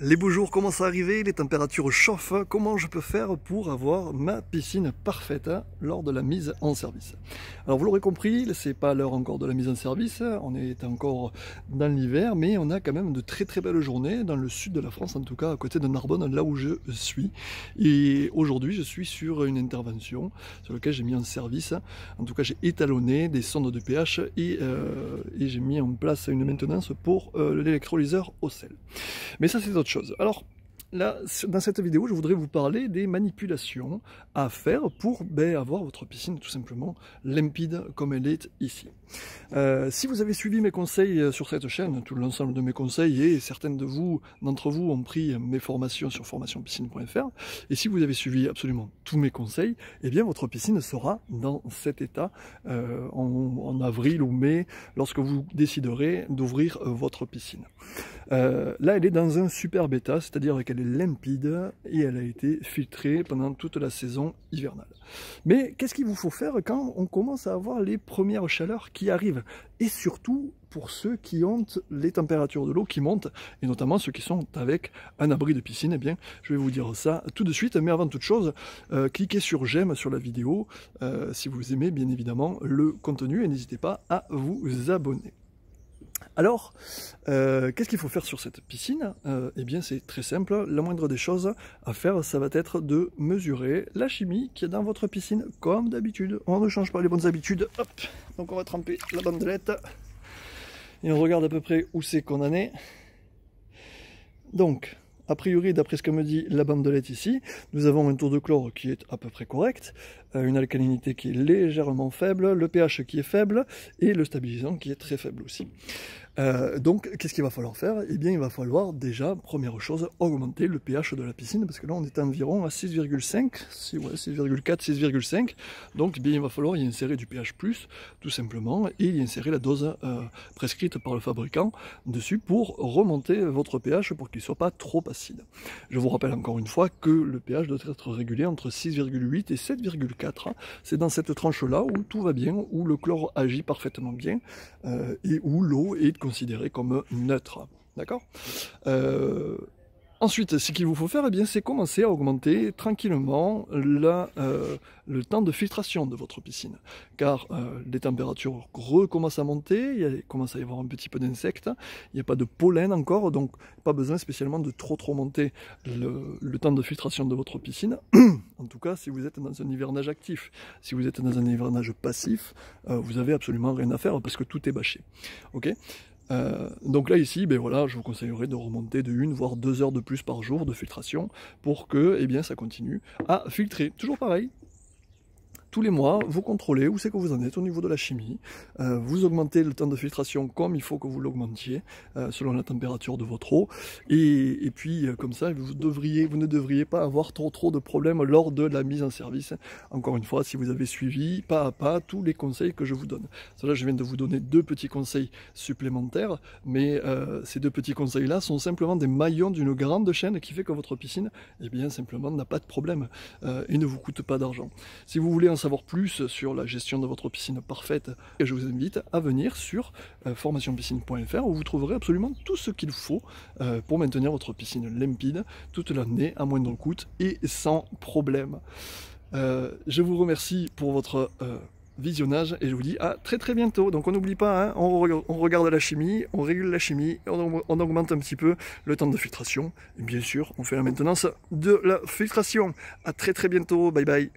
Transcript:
Les beaux jours commencent à arriver, les températures chauffent. Comment je peux faire pour avoir ma piscine parfaite lors de la mise en service? Alors vous l'aurez compris, c'est pas l'heure encore de la mise en service, on est encore dans l'hiver, mais on a quand même de très belles journées dans le sud de la France, en tout cas à côté de Narbonne, là où je suis. Et aujourd'hui je suis sur une intervention sur laquelle j'ai mis en service, en tout cas j'ai étalonné des sondes de pH et j'ai mis en place une maintenance pour l'électrolyseur au sel. Mais ça c'est autre chose. Alors là, dans cette vidéo, je voudrais vous parler des manipulations à faire pour avoir votre piscine tout simplement limpide comme elle est ici. Si vous avez suivi mes conseils sur cette chaîne, tout l'ensemble de mes conseils, et certains d'entre vous ont pris mes formations sur formationpiscine.fr, et si vous avez suivi absolument tous mes conseils, eh bien votre piscine sera dans cet état en avril ou mai, lorsque vous déciderez d'ouvrir votre piscine. Là, elle est dans un super bêta, c'est-à-dire qu'elle est limpide et elle a été filtrée pendant toute la saison hivernale. Mais qu'est-ce qu'il vous faut faire quand on commence à avoir les premières chaleurs qui arrivent? Et surtout pour ceux qui ont les températures de l'eau qui montent, et notamment ceux qui sont avec un abri de piscine, eh bien, je vais vous dire ça tout de suite. Mais avant toute chose, cliquez sur j'aime sur la vidéo si vous aimez bien évidemment le contenu, et n'hésitez pas à vous abonner. Alors, qu'est-ce qu'il faut faire sur cette piscine? Eh bien, c'est très simple. La moindre des choses à faire, ça va être de mesurer la chimie qui est dans votre piscine, comme d'habitude. On ne change pas les bonnes habitudes. Hop. Donc, on va tremper la bandelette et on regarde à peu près où c'est qu'on en est. Donc, a priori, d'après ce que me dit la bandelette ici, nous avons un taux de chlore qui est à peu près correct, une alcalinité qui est légèrement faible, le pH qui est faible et le stabilisant qui est très faible aussi. Donc, qu'est-ce qu'il va falloir faire? Eh bien, il va falloir déjà, première chose, augmenter le pH de la piscine, parce que là, on est environ à 6,5, 6,4, 6,5. Donc, eh bien, il va falloir y insérer du pH+, tout simplement, et y insérer la dose prescrite par le fabricant dessus pour remonter votre pH pour qu'il ne soit pas trop acide. Je vous rappelle encore une fois que le pH doit être régulé entre 6,8 et 7,4. C'est dans cette tranche-là où tout va bien, où le chlore agit parfaitement bien, et où l'eau est considéré comme neutre, d'accord? Ensuite, ce qu'il vous faut faire, eh bien, c'est commencer à augmenter tranquillement le temps de filtration de votre piscine, car les températures recommencent à monter, il commence à y avoir un petit peu d'insectes, il n'y a pas de pollen encore, donc pas besoin spécialement de trop monter le temps de filtration de votre piscine, en tout cas si vous êtes dans un hivernage actif. Si vous êtes dans un hivernage passif, vous avez absolument rien à faire parce que tout est bâché, ok? Donc là ici, voilà, je vous conseillerais de remonter de 1 voire 2 heures de plus par jour de filtration pour que ça continue à filtrer. Toujours pareil, tous les mois, vous contrôlez où c'est que vous en êtes au niveau de la chimie, vous augmentez le temps de filtration comme il faut que vous l'augmentiez, selon la température de votre eau, et puis comme ça, vous ne devriez pas avoir trop de problèmes lors de la mise en service. Encore une fois, si vous avez suivi pas à pas tous les conseils que je vous donne. Là, je viens de vous donner 2 petits conseils supplémentaires, mais ces 2 petits conseils-là sont simplement des maillons d'une grande chaîne qui fait que votre piscine, simplement n'a pas de problème et ne vous coûte pas d'argent. Si vous voulez en savoir plus sur la gestion de votre piscine parfaite, je vous invite à venir sur formationpiscine.fr où vous trouverez absolument tout ce qu'il faut pour maintenir votre piscine limpide toute l'année à moindre coût et sans problème. Je vous remercie pour votre visionnage et je vous dis à très bientôt. Donc on n'oublie pas, hein, on regarde la chimie, on régule la chimie, on augmente un petit peu le temps de filtration et bien sûr on fait la maintenance de la filtration. À très bientôt, bye bye.